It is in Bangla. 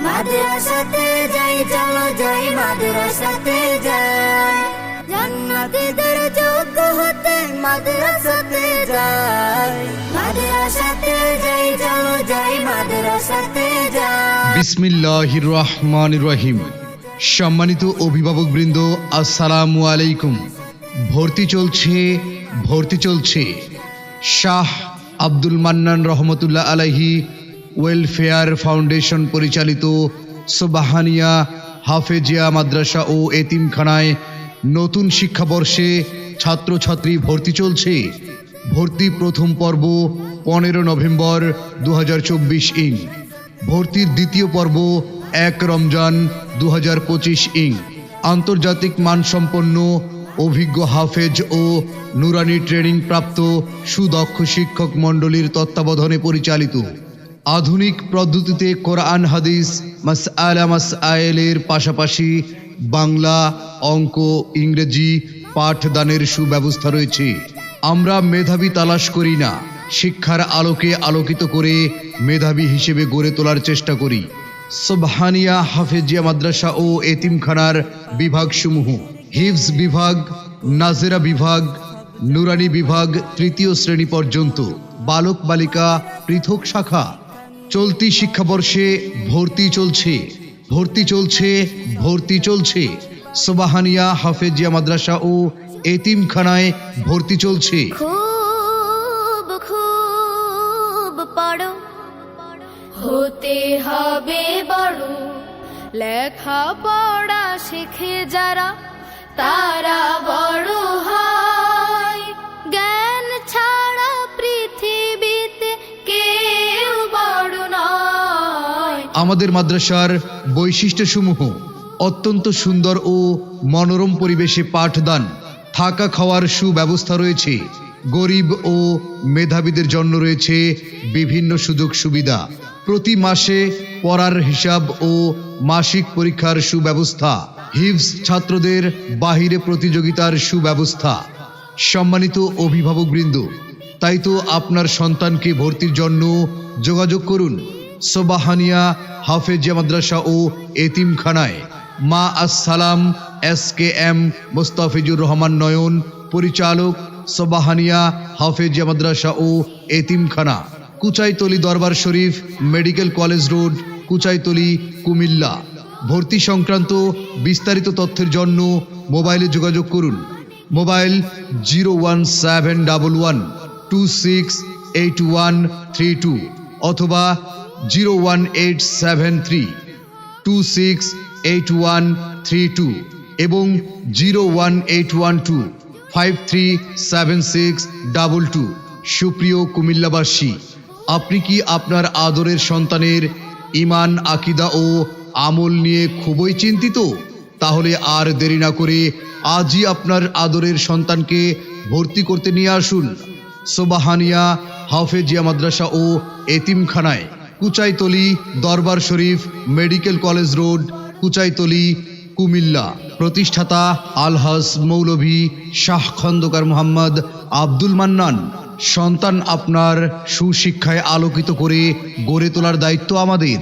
মাদ্রাসাতে যাই চলো যাই মাদ্রাসাতে যাই জান্নাতীদের যোগ্য হতে মাদ্রাসাতে যাই মাদ্রাসাতে যাই চলো যাই মাদ্রাসাতে যাই। বিসমিল্লাহির রহমানির রহিম। সম্মানিত অভিভাবকবৃন্দ, আসসালামু আলাইকুম। ভর্তি চলছে শাহ আব্দুল মান্নান রহমতুল্লাহ আলাইহি ওয়েলফেয়ার ফাউন্ডেশন পরিচালিত সুবহানিয়া হাফেজিয়া মাদ্রাসা ও এতিমখানায় নতুন শিক্ষাবর্ষে ছাত্রছাত্রী ভর্তি চলছে। ভর্তি প্রথম পর্ব 15 নভেম্বর 2024 ইং। ভর্তির দ্বিতীয় পর্ব 1 রমজান 2025 ইং। আন্তর্জাতিক মানসম্পন্ন অভিজ্ঞ হাফেজ ও নুরানি ট্রেনিং প্রাপ্ত সুদক্ষ শিক্ষক মণ্ডলীর তত্ত্বাবধানে পরিচালিত। আধুনিক পদ্ধতিতে কোরআন হাদিস মাসআইলের পাশাপাশি বাংলা, অঙ্ক, ইংরেজি পাঠদানের সুব্যবস্থা রয়েছে। আমরা মেধাবী তালাশ করি না, শিক্ষার আলোকে আলোকিত করে মেধাবী হিসেবে গড়ে তোলার চেষ্টা করি। সুবহানিয়া হাফেজিয়া মাদ্রাসা ও এতিমখানার বিভাগসমূহ: হিফজ বিভাগ, নাজেরা বিভাগ, নুরানি বিভাগ 3য় শ্রেণী পর্যন্ত, বালক বালিকা পৃথক শাখা। চলতি শিক্ষাবর্ষে ভর্তি চলছে। সুবহানিয়া হাফেজিয়া মাদ্রাসা ও এতিমখানায় ভর্তি চলছে। খুব পড়ো, হতে হবে বড়, লেখা পড়া শিখে যারা তারা বড় হয়। জ্ঞান ছাড়া পৃথিবীতে কেউ বড় নয়। আমাদের মাদ্রাসার বৈশিষ্ট্যসমূহ: অত্যন্ত সুন্দর ও মনোরম পরিবেশে পাঠদান, থাকা খাওয়ার সুব্যবস্থা রয়েছে। গরিব ও মেধাবীদের জন্য রয়েছে বিভিন্ন সুযোগ সুবিধা। প্রতি মাসে পড়ার হিসাব ও মাসিক পরীক্ষার সুব্যবস্থা। হিফজ ছাত্রদের বাহিরে প্রতিযোগিতার সুব্যবস্থা। সম্মানিত অভিভাবকবৃন্দ, তাই তো আপনার সন্তানকে ভর্তির জন্য যোগাযোগ করুন সুবহানিয়া হাফেজিয়া মাদ্রাসা ও এতিমখানায়। মা আসসালাম SKM মোস্তাফিজুর রহমান নয়ন, পরিচালক, সুবহানিয়া হাফেজিয়া মাদ্রাসা ও এতিমখানা, কুচাইতলী দরবার শরীফ, medical college road, Kuchaitoli, Comilla. ভর্তি সংক্রান্ত বিস্তারিত তথ্যের জন্য মোবাইলে যোগাযোগ করুন। মোবাইল 01711268132 অথবা 01873268132 এবং 01812537622। সুপ্রিয় কুমিল্লাবাসী, আপনি কি আপনার আদরের সন্তানের ঈমান, আকীদা ও আমল নিয়ে খুবই চিন্তিত? তাহলে আর দেরি না করে আজই আপনার আদরের সন্তানকে ভর্তি করতে নিয়ে আসুন সুবহানিয়া হাফেজিয়া মাদ্রাসা ও এতিমখানায়, কুচাইতলী দরবার শরীফ, medical college road, Kuchaitoli, Comilla. প্রতিষ্ঠাতা আলহাজ মৌলভী শাহ খন্দকার মোহাম্মদ আব্দুল মান্নান। সন্তান আপনার সুশিক্ষায় আলোকিত করে গড়ে তোলার দায়িত্ব আমাদের।